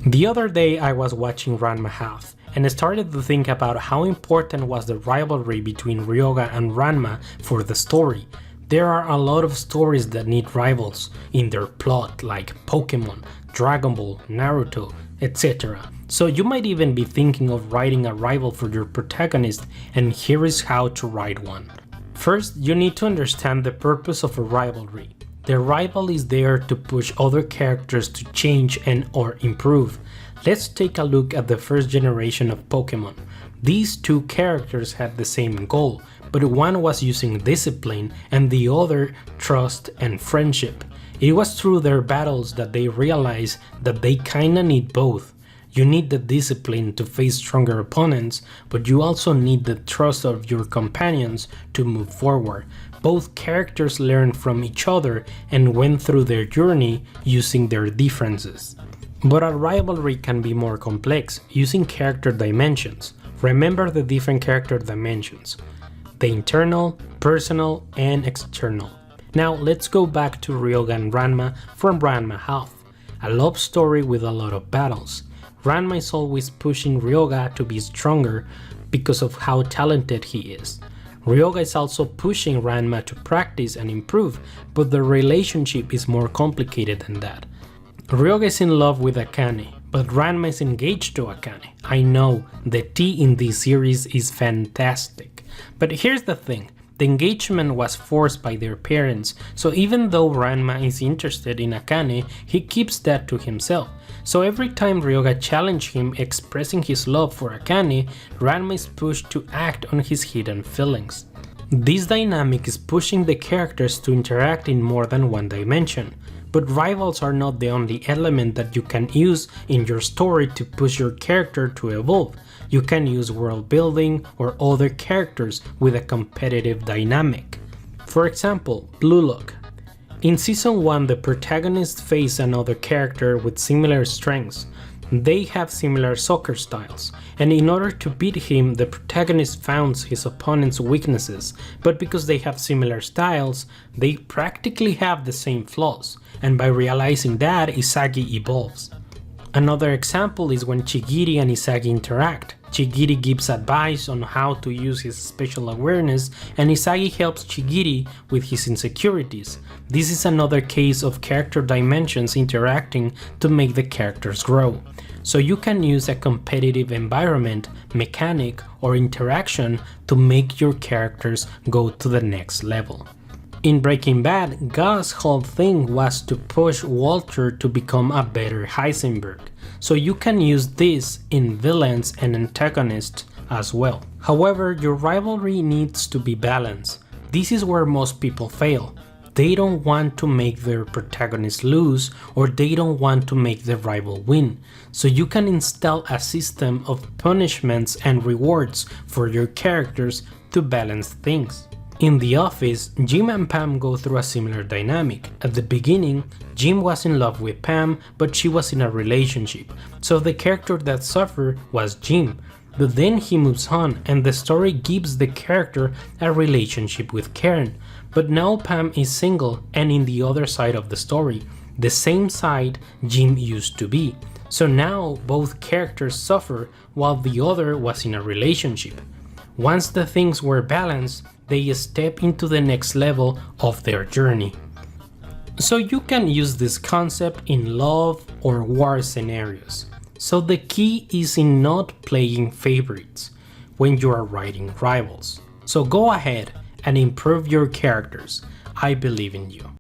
The other day I was watching Ranma Half and I started to think about how important was the rivalry between Ryoga and Ranma for the story. There are a lot of stories that need rivals in their plot, like Pokemon, Dragon Ball, Naruto, etc. So you might even be thinking of writing a rival for your protagonist, and here is how to write one. First, you need to understand the purpose of a rivalry. The rival is there to push other characters to change and or improve. Let's take a look at the first generation of Pokemon. These two characters had the same goal, but one was using discipline and the other trust and friendship. It was through their battles that they realized that they kinda need both. You need the discipline to face stronger opponents, but you also need the trust of your companions to move forward. Both characters learned from each other and went through their journey using their differences. But a rivalry can be more complex, using character dimensions. Remember the different character dimensions: the internal, personal, and external. Now let's go back to Ryoga and Ranma from Ranma Half, a love story with a lot of battles. Ranma is always pushing Ryoga to be stronger because of how talented he is. Ryoga is also pushing Ranma to practice and improve, but the relationship is more complicated than that. Ryoga is in love with Akane, but Ranma is engaged to Akane. I know, the tea in this series is fantastic. But here's the thing. The engagement was forced by their parents, so even though Ranma is interested in Akane, he keeps that to himself. So every time Ryoga challenges him expressing his love for Akane, Ranma is pushed to act on his hidden feelings. This dynamic is pushing the characters to interact in more than one dimension. But rivals are not the only element that you can use in your story to push your character to evolve. You can use world building or other characters with a competitive dynamic. For example, Blue Lock. In Season 1, the protagonist faces another character with similar strengths. They have similar soccer styles, and in order to beat him, the protagonist founds his opponent's weaknesses, but because they have similar styles, they practically have the same flaws, and by realizing that, Isagi evolves. Another example is when Chigiri and Isagi interact. Chigiri gives advice on how to use his special awareness, and Isagi helps Chigiri with his insecurities. This is another case of character dimensions interacting to make the characters grow. So you can use a competitive environment, mechanic, or interaction to make your characters go to the next level. In Breaking Bad, Gus's whole thing was to push Walter to become a better Heisenberg, so you can use this in villains and antagonists as well. However, your rivalry needs to be balanced. This is where most people fail. They don't want to make their protagonist lose, or they don't want to make the rival win. So you can install a system of punishments and rewards for your characters to balance things. In The Office, Jim and Pam go through a similar dynamic. At the beginning, Jim was in love with Pam, but she was in a relationship, so the character that suffered was Jim. But then he moves on, and the story gives the character a relationship with Karen. But now Pam is single and in the other side of the story, the same side Jim used to be. So now both characters suffer while the other was in a relationship. Once the things were balanced, they step into the next level of their journey. So you can use this concept in love or war scenarios. So the key is in not playing favorites when you are writing rivals. So go ahead and improve your characters. I believe in you.